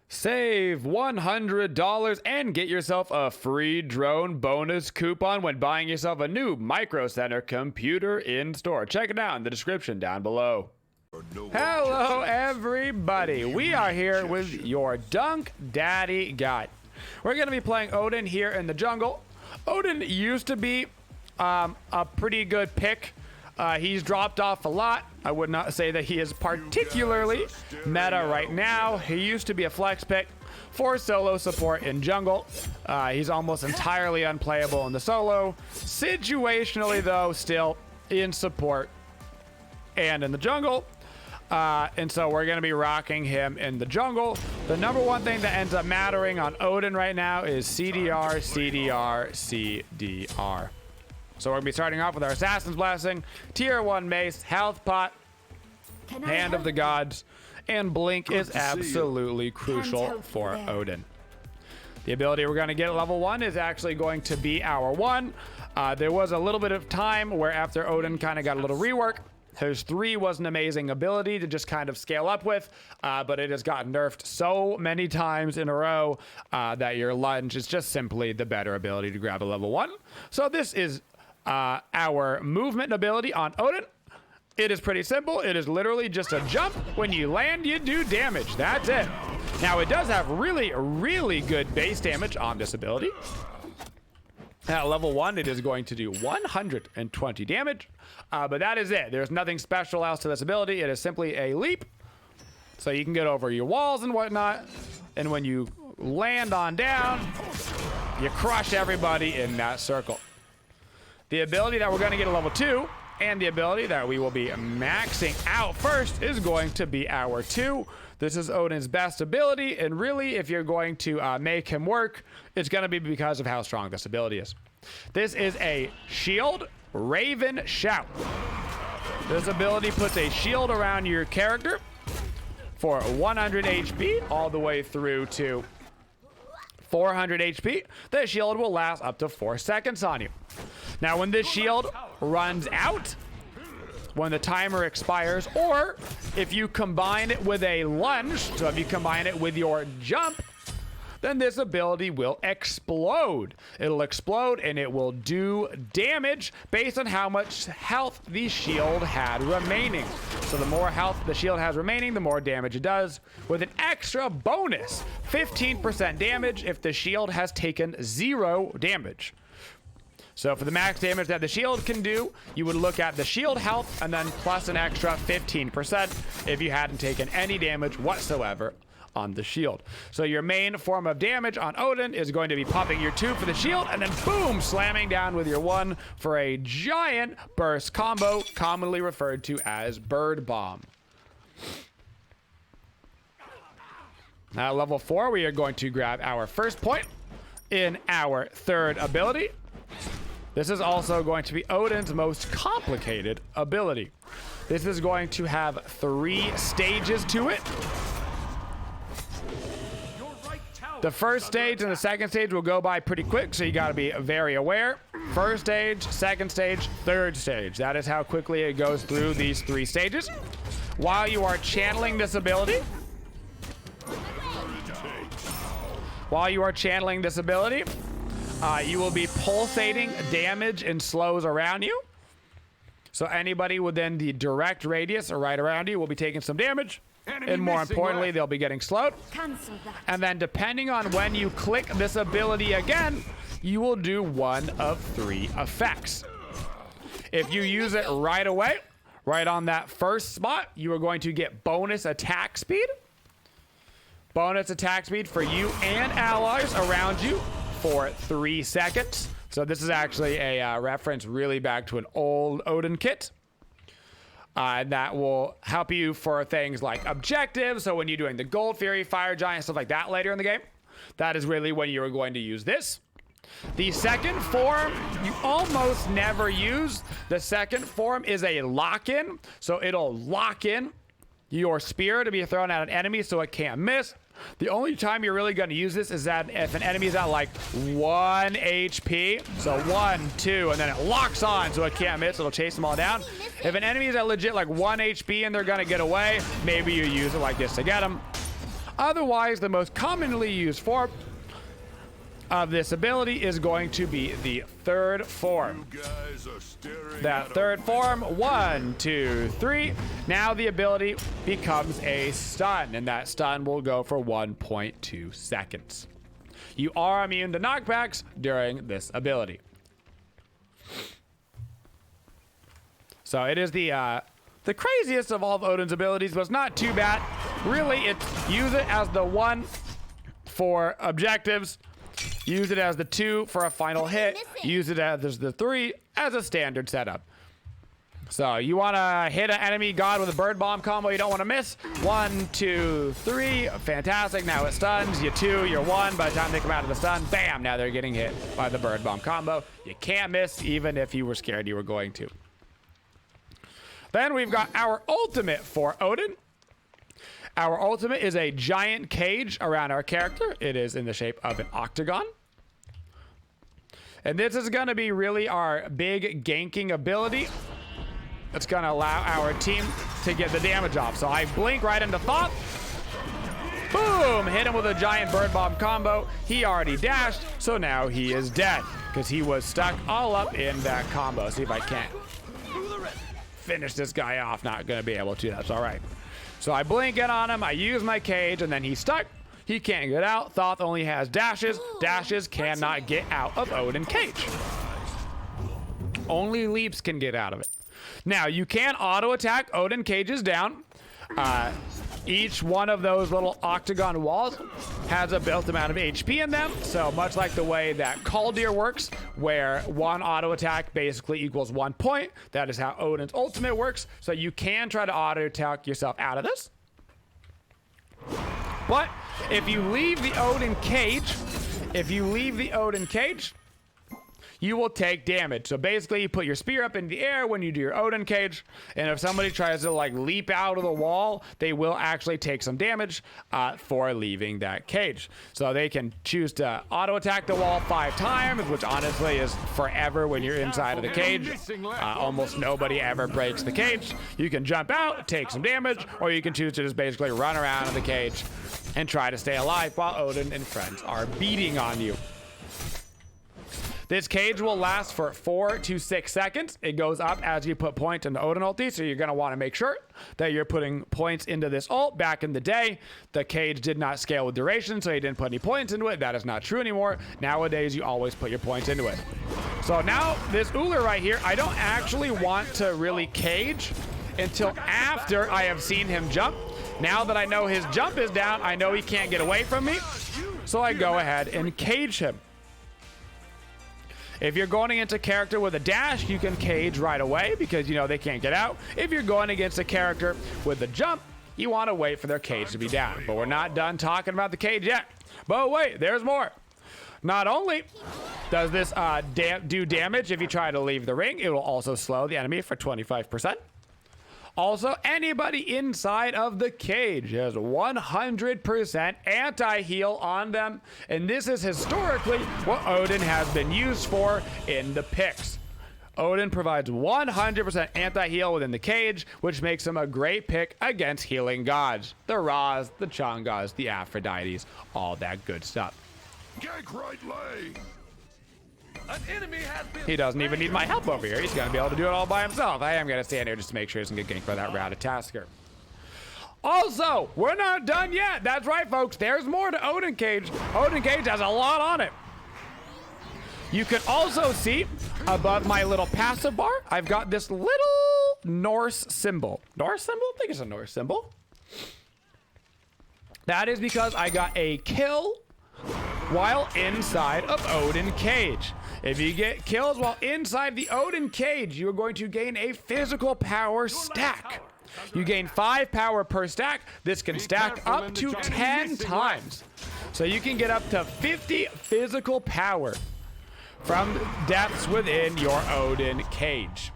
Save $100 and get yourself a free drone bonus coupon when buying yourself a new Micro Center computer in store. Check it out in the description down below. Hello everybody, we are here with your Dunk Daddy guide. We're going to be playing Odin here in the jungle. Odin used to be a pretty good pick. He's dropped off a lot. I would not say that he is particularly meta right now. He used to be a flex pick for solo support in jungle. He's almost entirely unplayable in the solo. Situationally though, still in support and in the jungle. And so we're going to be rocking him in the jungle. The number one thing that ends up mattering on Odin right now is CDR, CDR, CDR. So we're going to be starting off with our Assassin's Blessing, Tier 1 Mace, Health Pot, Hand of the Gods, and Blink is absolutely crucial for Odin. The ability we're going to get at level 1 is actually going to be our 1. There was a little bit of time where after Odin kind of got a little rework, his 3 was an amazing ability to just kind of scale up with, but it has gotten nerfed so many times in a row that your lunge is just simply the better ability to grab a level 1. So this is our movement ability on Odin. It is pretty simple. It is literally just a jump. When you land, you do damage. That's it. Now, it does have really, really good base damage on this ability. At level 1, it is going to do 120 damage, but that is it. There's nothing special else to this ability. It is simply a leap, so you can get over your walls and whatnot, and when you land on down, you crush everybody in that circle. The ability that we're going to get at level 2, and the ability that we will be maxing out first, is going to be our 2. This is Odin's best ability, and really, if you're going to make him work, it's going to be because of how strong this ability is. This is a shield Raven Shout. This ability puts a shield around your character for 100 HP all the way through to 400 HP. The shield will last up to 4 seconds on you. Now, when this shield runs out, when the timer expires, or if you combine it with a lunge, so if you combine it with your jump, then this ability will explode. It'll explode and it will do damage based on how much health the shield had remaining. So the more health the shield has remaining, the more damage it does, with an extra bonus, 15% damage if the shield has taken 0 damage. So for the max damage that the shield can do, you would look at the shield health and then plus an extra 15% if you hadn't taken any damage whatsoever on the shield. So your main form of damage on Odin is going to be popping your 2 for the shield and then boom, slamming down with your 1 for a giant burst combo, commonly referred to as Bird Bomb. Now at level 4, we are going to grab our first point in our 3rd ability. This is also going to be Odin's most complicated ability. This is going to have 3 stages to it. The first stage and the second stage will go by pretty quick, so you got to be very aware. First stage, second stage, third stage. That is how quickly it goes through these 3 stages. While you are channeling this ability, you will be pulsating damage and slows around you. So anybody within the direct radius or right around you will be taking some damage. And more importantly, they'll be getting slowed. And then depending on when you click this ability again, you will do one of 3 effects. If you use it right away, right on that first spot, you are going to get bonus attack speed. Bonus attack speed for you and allies around you for 3 seconds. So this is actually a reference really back to an old Odin kit. And that will help you for things like objectives. So when you're doing the Gold Fury, Fire Giant, stuff like that later in the game, that is really when you're going to use this. The second form, you almost never use. The second form is a lock-in. So it'll lock in your spear to be thrown at an enemy so it can't miss. The only time you're really going to use this is that if an enemy is at like 1 HP, so 1, 2, and then it locks on so it can't miss, it'll chase them all down. If an enemy is at legit like 1 HP and they're going to get away, maybe you use it like this to get them. Otherwise, the most commonly used form of this ability is going to be the third form. That third form, 1, 2, 3. Now the ability becomes a stun, and that stun will go for 1.2 seconds. You are immune to knockbacks during this ability. So it is the craziest of all of Odin's abilities, but it's not too bad. Really, it's use it as the 1 for objectives. Use it as the 2 for a final hit. Use it as the 3 as a standard setup. So you want to hit an enemy god with a bird bomb combo you don't want to miss. 1, 2, 3. Fantastic. Now it stuns. You 2, you're 1. By the time they come out of the stun, bam, now they're getting hit by the bird bomb combo. You can't miss even if you were scared you were going to. Then we've got our ultimate for Odin. Our ultimate is a giant cage around our character. It is in the shape of an octagon. And this is going to be really our big ganking ability. It's going to allow our team to get the damage off. So I blink right into Thought. Boom! Hit him with a giant bird bomb combo. He already dashed, so now he is dead because he was stuck all up in that combo. See if I can't finish this guy off. Not going to be able to. That's all right. So I blink in on him, I use my cage, and then he's stuck. He can't get out. Thoth only has dashes. Dashes cannot get out of Odin cage. Only leaps can get out of it. Now, you can auto attack Odin cages down. Each one of those little octagon walls has a built amount of HP in them. So much like the way that Kaldir works, where 1 auto attack basically equals 1 point, that is how Odin's ultimate works. So you can try to auto attack yourself out of this. But if you leave the Odin cage, you will take damage. So basically you put your spear up in the air when you do your Odin cage, and if somebody tries to like leap out of the wall, they will actually take some damage for leaving that cage. So they can choose to auto attack the wall 5 times, which honestly is forever when you're inside of the cage. Almost nobody ever breaks the cage. You can jump out, take some damage, or you can choose to just basically run around in the cage and try to stay alive while Odin and friends are beating on you. This cage will last for 4 to 6 seconds. It goes up as you put points into Odin ulti, so you're going to want to make sure that you're putting points into this ult. Back in the day, the cage did not scale with duration, so you didn't put any points into it. That is not true anymore. Nowadays, you always put your points into it. So now, this Woojer right here, I don't actually want to really cage until after I have seen him jump. Now that I know his jump is down, I know he can't get away from me, so I go ahead and cage him. If you're going against a character with a dash, you can cage right away because, you know, they can't get out. If you're going against a character with a jump, you want to wait for their cage to be down. But we're not done talking about the cage yet. But wait, there's more. Not only does this do damage if you try to leave the ring, it will also slow the enemy for 25%. Also, anybody inside of the cage has 100% anti-heal on them, and this is historically what Odin has been used for in the picks. Odin provides 100% anti-heal within the cage, which makes him a great pick against healing gods. The Ras, the Changas, the Aphrodites, all that good stuff. He doesn't even need my help over here. He's going to be able to do it all by himself. I am going to stand here just to make sure he doesn't get ganked by that routed Tasker. Also, we're not done yet. That's right, folks. There's more to Odin Cage. Odin Cage has a lot on it. You can also see above my little passive bar, I've got this little Norse symbol. Norse symbol? I think it's a Norse symbol. That is because I got a kill while inside of Odin Cage. If you get kills while inside the Odin Cage, you are going to gain a physical power stack. You gain 5 power per stack. This can stack up to 10 times. So you can get up to 50 physical power from depths within your Odin Cage.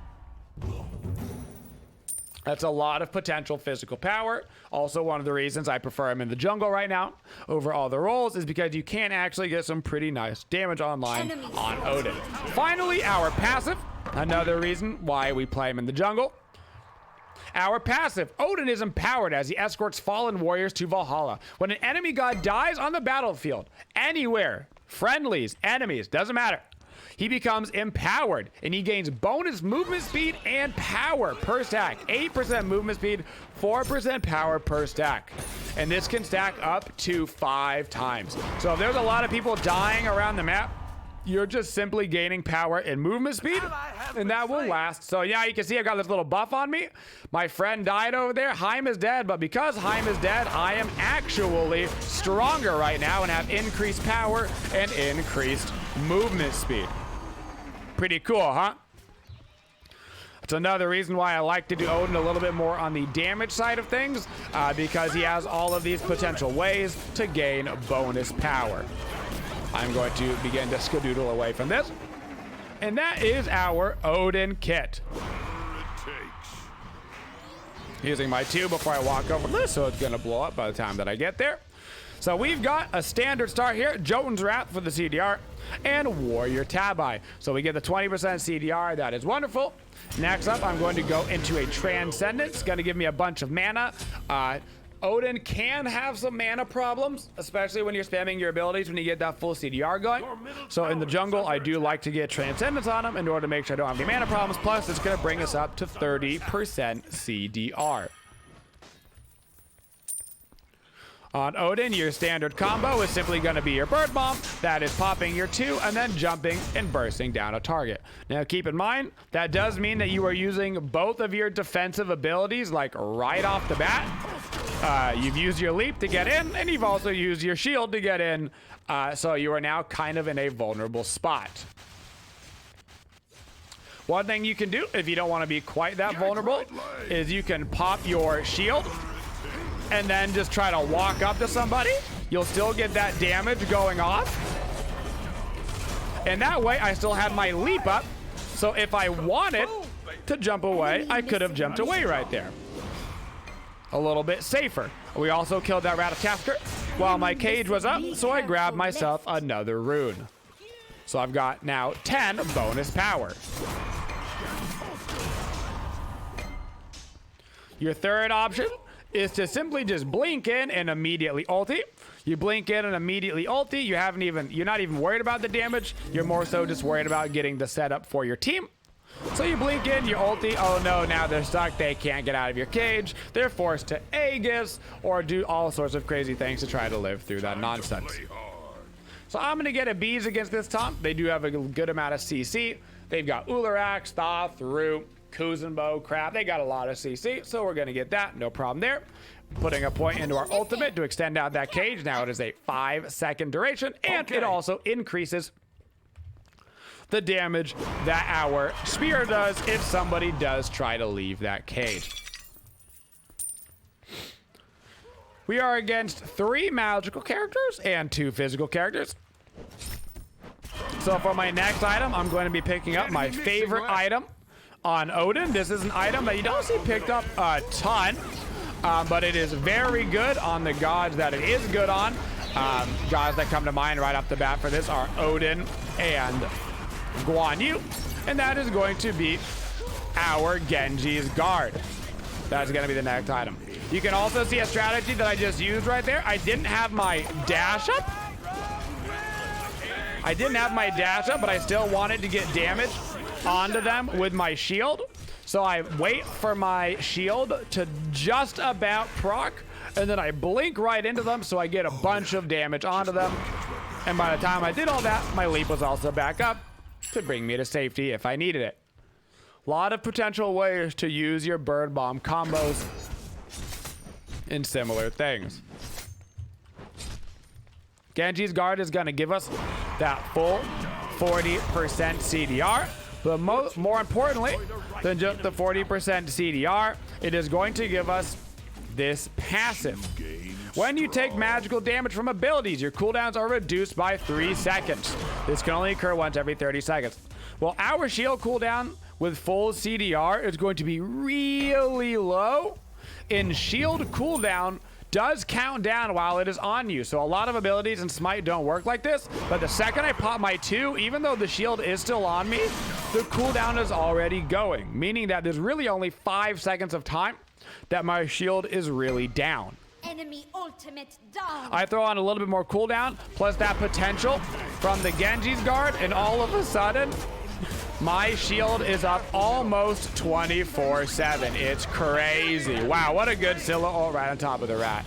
That's a lot of potential physical power. Also, one of the reasons I prefer him in the jungle right now over all the roles is because you can actually get some pretty nice damage online on Odin. Finally, our passive. Another reason why we play him in the jungle. Our passive, Odin is empowered as he escorts fallen warriors to Valhalla. When an enemy god dies on the battlefield, anywhere, friendlies, enemies, doesn't matter, he becomes empowered and he gains bonus movement speed and power per stack. 8% movement speed, 4% power per stack. And this can stack up to 5 times. So if there's a lot of people dying around the map, you're just simply gaining power and movement speed, and that will last. So yeah, you can see I've got this little buff on me. My friend died over there. Haim is dead, but because Haim is dead, I am actually stronger right now and have increased power and increased movement speed. Pretty cool, huh? It's another reason why I like to do Odin a little bit more on the damage side of things, because he has all of these potential ways to gain bonus power. I'm going to begin to skedoodle away from this. And that is our Odin kit. Using my 2 before I walk over this, so it's going to blow up by the time that I get there. So we've got a standard start here, Jotun's Wrath for the CDR, and Warrior Tabi. So we get the 20% CDR, that is wonderful. Next up, I'm going to go into a Transcendence, going to give me a bunch of mana. Odin can have some mana problems, especially when you're spamming your abilities when you get that full CDR going. So in the jungle, I do like to get Transcendence on him in order to make sure I don't have any mana problems. Plus, it's going to bring us up to 30% CDR. On Odin, your standard combo is simply going to be your Bird Bomb. That is popping your 2 and then jumping and bursting down a target. Now keep in mind, that does mean that you are using both of your defensive abilities like right off the bat. You've used your leap to get in, and you've also used your shield to get in. So you are now kind of in a vulnerable spot. One thing you can do if you don't want to be quite that vulnerable is you can pop your shield and then just try to walk up to somebody. You'll still get that damage going off. And that way, I still have my leap up. So if I wanted to jump away, I could have jumped away right there. A little bit safer. We also killed that Ratatasker while my cage was up, so I grabbed myself another rune. So I've got now 10 bonus power. Your third option is to simply just blink in and immediately ulti. You blink in and immediately ulti. You're not even worried about the damage. You're more so just worried about getting the setup for your team. So you blink in, you ulti. Oh no, now they're stuck. They can't get out of your cage. They're forced to Aegis or do all sorts of crazy things to try to live through that nonsense. So I'm gonna get a bees against this top. They do have a good amount of CC. They've got Ularax, Thoth, Root, Kuzenbo, Crab. They got a lot of CC, so we're gonna get that. No problem there. Putting a point into our ultimate to extend out that cage. Now it is a 5-second duration, and it also increases the damage that our spear does if somebody does try to leave that cage. We are against 3 magical characters and 2 physical characters. So for my next item, I'm going to be picking up my favorite item on Odin. This is an item that you don't see picked up a ton, but it is very good on the gods that it is good on. Gods that come to mind right off the bat for this are Odin and Guan Yu, and that is going to be our Genji's Guard. That's going to be the next item. You can also see a strategy that I just used right there. I didn't have my dash up. But I still wanted to get damage onto them with my shield. So I wait for my shield to just about proc, and then I blink right into them so I get a bunch of damage onto them. And by the time I did all that, my leap was also back up to bring me to safety if I needed it. A lot of potential ways to use your bird bomb combos in similar things. Genji's Guard is going to give us that full 40% CDR, but more importantly than just the 40% CDR, it is going to give us this passive. When you take magical damage from abilities, your cooldowns are reduced by 3 seconds. This can only occur once every 30 seconds. Well, our shield cooldown with full CDR is going to be really low, and shield cooldown does count down while it is on you. So a lot of abilities in Smite don't work like this, but the second I pop my 2, even though the shield is still on me, the cooldown is already going, meaning that there's really only 5 seconds of time that my shield is really down. Enemy ultimate down. I throw on a little bit more cooldown, plus that potential from the Genji's guard, and all of a sudden, my shield is up almost 24/7. It's crazy. Wow, what a good Scylla ult right on top of the rat.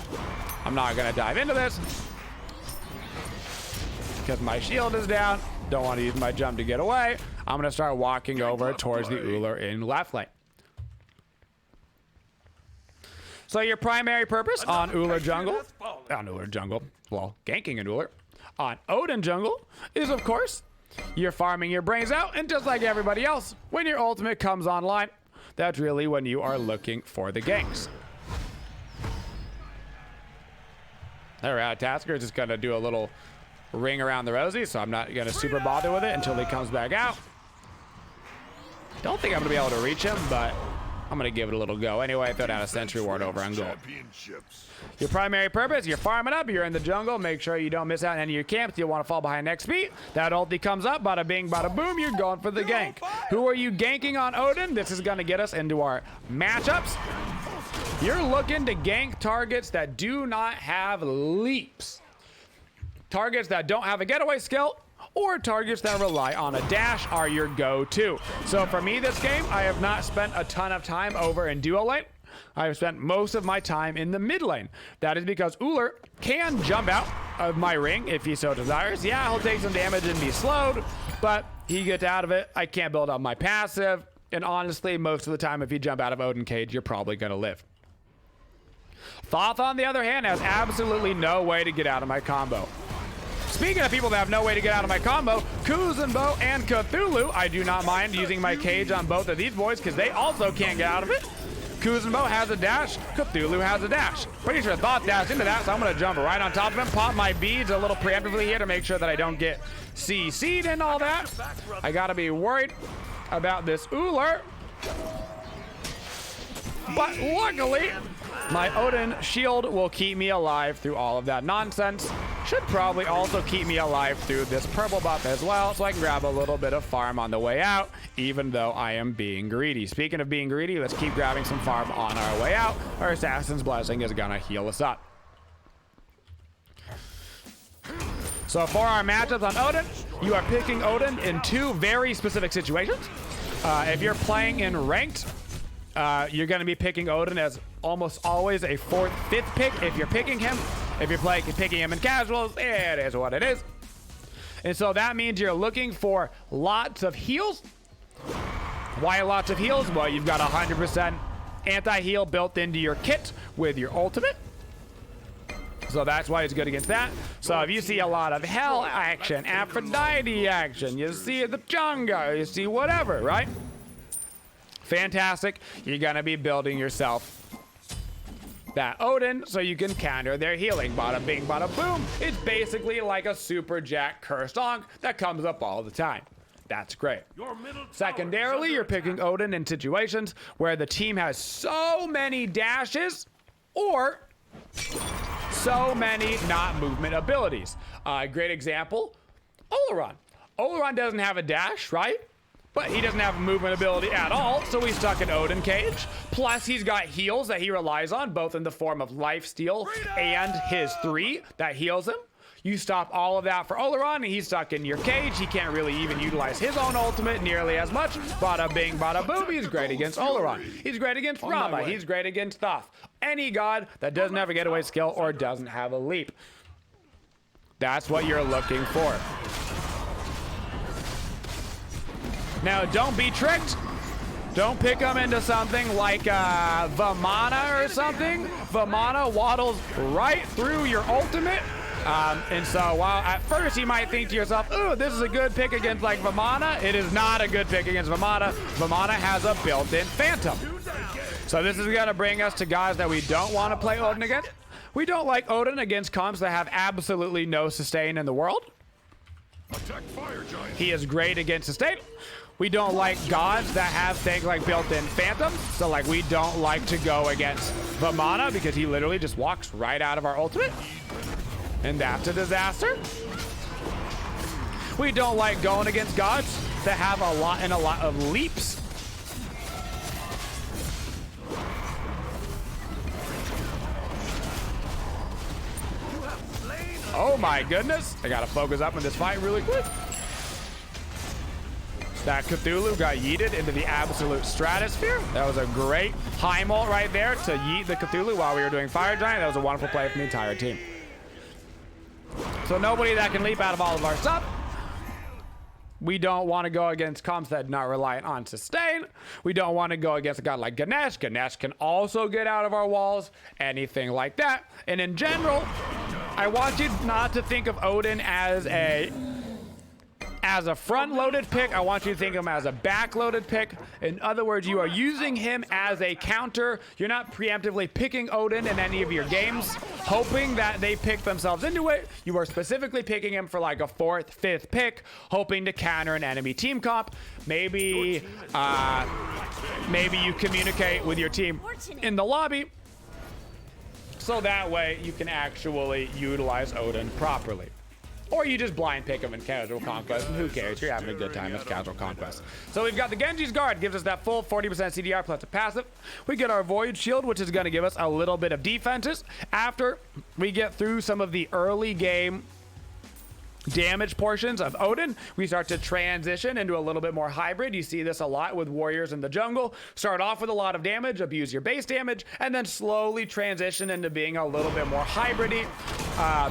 I'm not gonna dive into this because my shield is down. Don't want to use my jump to get away. I'm gonna start walking over towards the Uller in left lane. So your primary purpose on Uller jungle, well, ganking an Uller, on Odin jungle is, of course, you're farming your brains out, and just like everybody else, when your ultimate comes online, that's really when you are looking for the ganks. All right, Tasker is just gonna do a little ring around the rosy, so I'm not gonna super bother with it until he comes back out. Don't think I'm gonna be able to reach him, but I'm gonna give it a little go. Anyway, throw down a sentry ward over on gold. Your primary purpose, you're farming up, you're in the jungle, make sure you don't miss out on any of your camps. You'll want to fall behind XP. That ulti comes up, bada bing, bada boom, you're going for the gank. Who are you ganking on Odin? This is gonna get us into our matchups. You're looking to gank targets that do not have leaps. Targets that don't have a getaway skill, or targets that rely on a dash are your go-to. So for me this game, I have not spent a ton of time over in duo lane. I have spent most of my time in the mid lane. That is because Uller can jump out of my ring if he so desires. Yeah, he'll take some damage and be slowed, but he gets out of it. I can't build up my passive, and honestly, most of the time if you jump out of Odin cage, you're probably gonna live. Thoth, on the other hand, has absolutely no way to get out of my combo. Speaking of people that have no way to get out of my combo, Kuzenbo and Cthulhu, I do not mind using my cage on both of these boys because they also can't get out of it. Kuzenbo has a dash, Cthulhu has a dash. Pretty sure Thoth dashed into that, so I'm gonna jump right on top of him, pop my beads a little preemptively here to make sure that I don't get CC'd and all that. I gotta be worried about this Uller. But luckily, my Odin shield will keep me alive through all of that nonsense. Should probably also keep me alive through this purple buff as well, so I can grab a little bit of farm on the way out, even though I am being greedy. Speaking of being greedy, let's keep grabbing some farm on our way out. Our Assassin's Blessing is gonna heal us up. So for our matchups on Odin, you are picking Odin in 2 very specific situations. If you're playing in ranked, you're going to be picking Odin as almost always a 4th, 5th pick if you're picking him. If you're picking him in casuals, it is what it is. And so that means you're looking for lots of heals. Why lots of heals? Well, you've got 100% anti-heal built into your kit with your ultimate. So that's why it's good against that. So if you see a lot of Hell action, Aphrodite action, you see the Changa, you see whatever, right? Fantastic. You're going to be building yourself that Odin so you can counter their healing. Bada bing, bada boom. It's basically like a super jack cursed onk that comes up all the time. That's great. Secondarily, you're picking Odin in situations where the team has so many dashes or so many not movement abilities. Great example, Oleron. Oleron doesn't have a dash, right? But he doesn't have a movement ability at all, so he's stuck in Odin cage. Plus, he's got heals that he relies on, both in the form of lifesteal and his 3 that heals him. You stop all of that for Oleron, and he's stuck in your cage. He can't really even utilize his own ultimate nearly as much. Bada bing, bada boom. He's great against Oleron. He's great against Rama. He's great against Thoth. Any god that doesn't have a getaway skill or doesn't have a leap. That's what you're looking for. Now, don't be tricked. Don't pick them into something like Vamana or something. Vamana waddles right through your ultimate. And so while at first you might think to yourself, ooh, this is a good pick against like Vamana, it is not a good pick against Vamana. Vamana has a built-in Phantom. So this is going to bring us to guys that we don't want to play Odin against. We don't like Odin against comps that have absolutely no sustain in the world. He is great against sustain. We don't like gods that have things like built-in phantoms. So like we don't like to go against Vamana because he literally just walks right out of our ultimate. And that's a disaster. We don't like going against gods that have a lot of leaps. Oh my goodness. I gotta focus up in this fight really quick. That Cthulhu got yeeted into the absolute stratosphere. That was a great high mult right there to yeet the Cthulhu while we were doing Fire Giant. That was a wonderful play from the entire team. So nobody that can leap out of all of our stuff. We don't want to go against comps that are not reliant on sustain. We don't want to go against a god like Ganesh. Ganesh can also get out of our walls, anything like that. And in general, I want you not to think of Odin as a front-loaded pick. I want you to think of him as a back-loaded pick. In other words, you are using him as a counter. You're not preemptively picking Odin in any of your games, hoping that they pick themselves into it. You are specifically picking him for like a 4th, 5th pick, hoping to counter an enemy team comp. Maybe you communicate with your team in the lobby, so that way you can actually utilize Odin properly. Or you just blind pick him in casual conquest, and who cares? You're having a good time. It's casual conquest. So we've got the Genji's Guard, gives us that full 40% CDR plus a passive. We get our Void Shield, which is going to give us a little bit of defenses. After we get through some of the early game damage portions of Odin, we start to transition into a little bit more hybrid. You see this a lot with warriors in the jungle. Start off with a lot of damage, abuse your base damage, and then slowly transition into being a little bit more hybridy.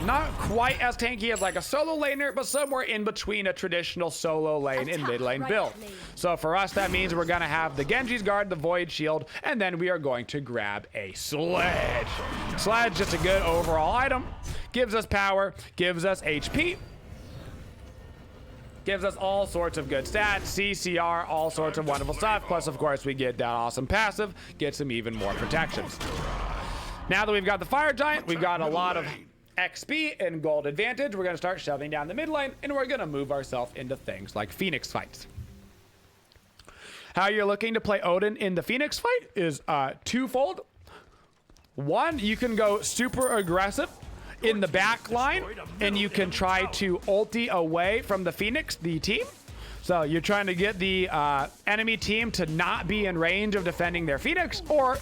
Not quite as tanky as like a solo laner, but somewhere in between a traditional solo lane and mid lane build. So for us, that means we're gonna have the Genji's Guard, the Void Shield, and then we are going to grab a Sledge. Sledge, just a good overall item. Gives us power, gives us HP. Gives us all sorts of good stats, CCR, all sorts of wonderful stuff. Plus, of course, we get that awesome passive, get some even more protections. Now that we've got the Fire Giant, we've got a lot of XP and gold advantage. We're going to start shoving down the mid lane, and we're going to move ourselves into things like Phoenix fights. How you're looking to play Odin in the Phoenix fight is twofold. One, you can go super aggressive in the back line, and you can try to ulti away from the Phoenix, the team. So you're trying to get the enemy team to not be in range of defending their Phoenix, or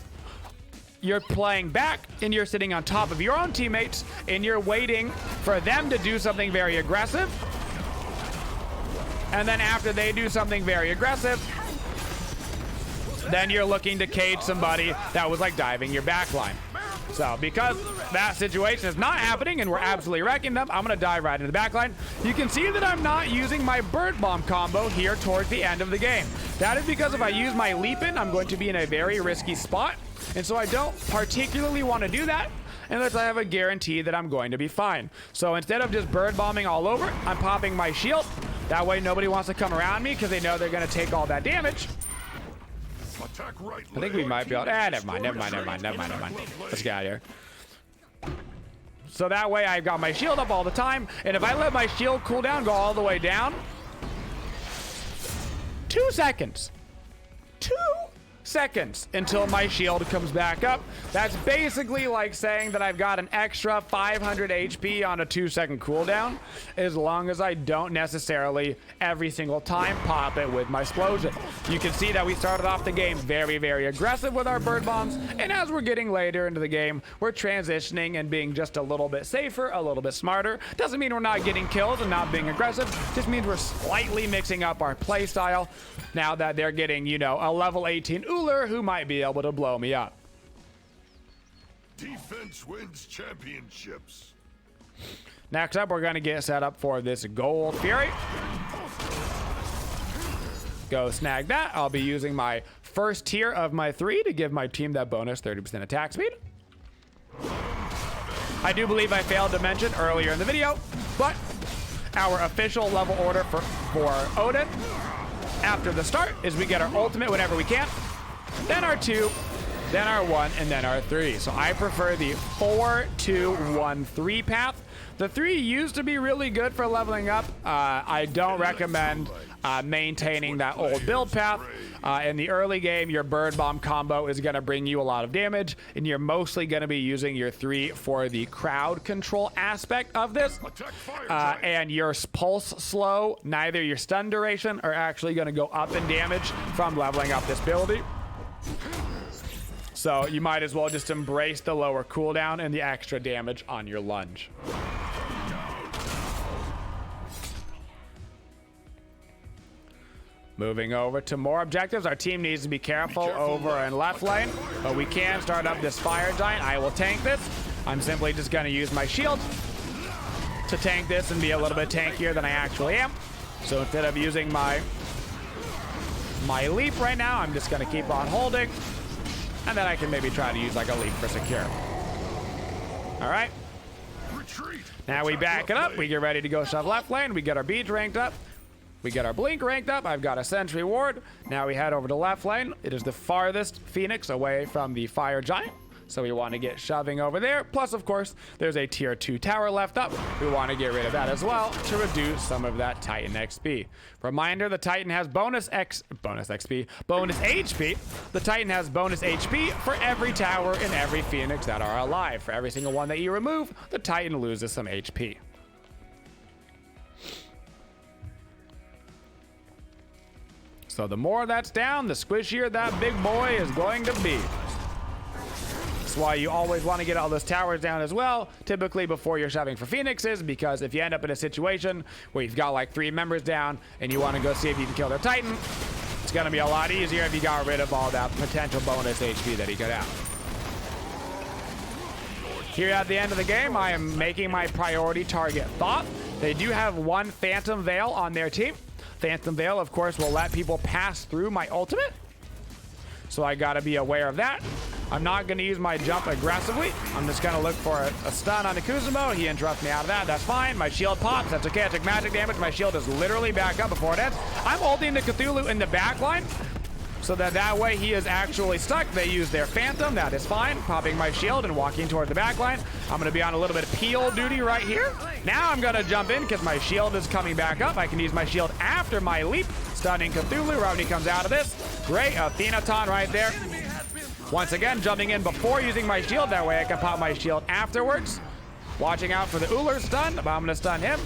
you're playing back and you're sitting on top of your own teammates and you're waiting for them to do something very aggressive. And then after they do something very aggressive, then you're looking to cage somebody that was like diving your back line. So because that situation is not happening and we're absolutely wrecking them, I'm going to dive right into the backline. You can see that I'm not using my Bird Bomb combo here towards the end of the game. That is because if I use my leap in, I'm going to be in a very risky spot. And so I don't particularly want to do that unless I have a guarantee that I'm going to be fine. So instead of just Bird Bombing all over, I'm popping my shield. That way nobody wants to come around me because they know they're going to take all that damage. I think we might be able to, never mind. Let's get out of here. So that way I've got my shield up all the time, and if I let my shield cooldown go all the way down, 2 seconds. 2 seconds until my shield comes back up. That's basically like saying that I've got an extra 500 HP on a 2-second cooldown, as long as I don't necessarily every single time pop it with my explosion. You can see that we started off the game very, very aggressive with our bird bombs, and as we're getting later into the game, we're transitioning and being just a little bit safer, a little bit smarter. Doesn't mean we're not getting kills and not being aggressive, just means we're slightly mixing up our play style now that they're getting, you know, a level 18 Uller who might be able to blow me up. Defense wins championships. Next up, we're going to get set up for this Gold Fury. Go snag that. I'll be using my first tier of my 3 to give my team that bonus 30% attack speed. I do believe I failed to mention earlier in the video, but our official level order for Odin after the start is we get our ultimate whenever we can, then our 2, then our 1, and then our 3. So I prefer the 4, 2, 1, 3 path. The 3 used to be really good for leveling up. I don't recommend maintaining that old build path. In the early game, your bird bomb combo is going to bring you a lot of damage, and you're mostly going to be using your 3 for the crowd control aspect of this. And your pulse slow, neither your stun duration, are actually going to go up in damage from leveling up this ability. So you might as well just embrace the lower cooldown and the extra damage on your lunge. Moving over to more objectives. Our team needs to be careful over in left lane, but we can start up this fire giant. I will tank this. I'm simply just going to use my shield to tank this and be a little bit tankier than I actually am. So instead of using my leap right now, I'm just going to keep on holding, and then I can maybe try to use like a leap for secure. All right. Now we back it up. We get ready to go shove left lane. We get our beach ranked up. We get our blink ranked up. I've got a sentry ward. Now we head over to left lane. It is the farthest Phoenix away from the fire giant, so we want to get shoving over there. Plus, of course, there's a tier 2 tower left up. We want to get rid of that as well to reduce some of that Titan XP. Reminder, the Titan has bonus HP. The Titan has bonus HP for every tower and every Phoenix that are alive. For every single one that you remove, the Titan loses some HP. So the more that's down, the squishier that big boy is going to be. That's why you always want to get all those towers down as well, typically before you're shoving for Phoenixes, because if you end up in a situation where you've got like 3 members down and you want to go see if you can kill their Titan, it's going to be a lot easier if you got rid of all that potential bonus HP that he could have. Here at the end of the game, I am making my priority target Thoth. They do have 1 Phantom Veil on their team. Phantom Veil, of course, will let people pass through my ultimate, so I gotta be aware of that. I'm not gonna use my jump aggressively. I'm just gonna look for a stun on Akuzumo. He interrupts me out of that. That's fine. My shield pops. That's okay. I took magic damage. My shield is literally back up before it ends. I'm ulting the Cthulhu in the back line, so that way he is actually stuck. They use their Phantom. That is fine. Popping my shield and walking toward the back line. I'm going to be on a little bit of peel duty right here. Now I'm going to jump in because my shield is coming back up. I can use my shield after my leap. Stunning Cthulhu right when he comes out of this. Great. Athenaton right there. Once again, jumping in before using my shield. That way I can pop my shield afterwards. Watching out for the Uller stun, but I'm going to stun him.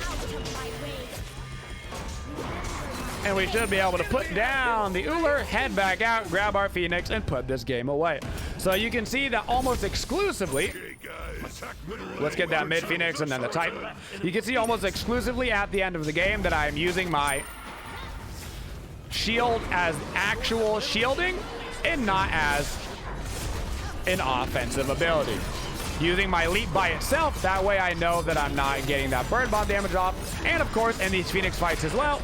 And we should be able to put down the Uller, head back out, grab our Phoenix, and put this game away. So you can see that almost exclusively, let's get that mid Phoenix and then the Titan. You can see almost exclusively at the end of the game that I'm using my shield as actual shielding and not as an offensive ability. Using my leap by itself, that way I know that I'm not getting that bird bomb damage off. And of course, in these Phoenix fights as well,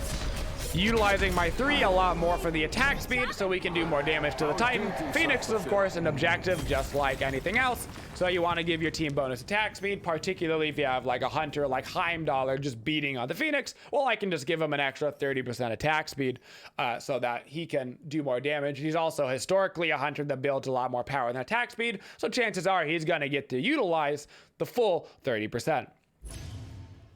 utilizing my 3 a lot more for the attack speed so we can do more damage to the Titan. Phoenix is, of course, an objective just like anything else. So you want to give your team bonus attack speed, particularly if you have like a hunter like Heimdall just beating on the Phoenix. Well, I can just give him an extra 30% attack speed so that he can do more damage. He's also historically a hunter that builds a lot more power than attack speed. So chances are he's going to get to utilize the full 30%.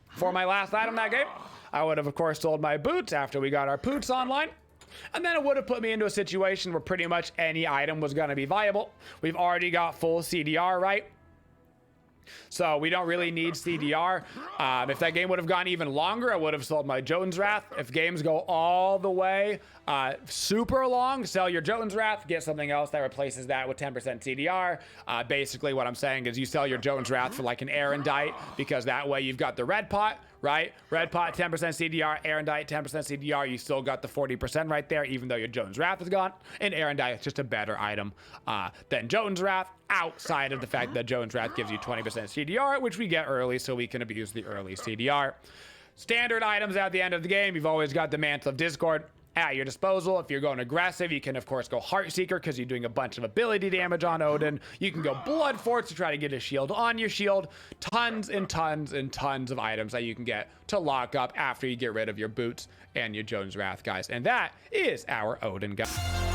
For my last item that game, I would have, of course, sold my boots after we got our poots online. And then it would have put me into a situation where pretty much any item was going to be viable. We've already got full CDR, right? So we don't really need CDR. If that game would have gone even longer, I would have sold my Jotun's Wrath. If games go all the way super long, sell your Jotun's Wrath, get something else that replaces that with 10% CDR. Basically what I'm saying is you sell your Jotun's Wrath for like an Erendite, because that way you've got the red pot, right? Red pot, 10% CDR, Erendite, 10% CDR. You still got the 40% right there, even though your Jotun's Wrath is gone. And Erendite is just a better item than Jotun's Wrath, outside of the fact that Jotun's Wrath gives you 20% CDR, which we get early, so we can abuse the early CDR. Standard items at the end of the game, you've always got the Mantle of Discord at your disposal. If you're going aggressive, you can of course go Heartseeker because you're doing a bunch of ability damage on Odin. You can go Blood Force to try to get a shield on your shield. Tons and tons and tons of items that you can get to lock up after you get rid of your boots and your Jotun's Wrath, guys. And that is our Odin guide.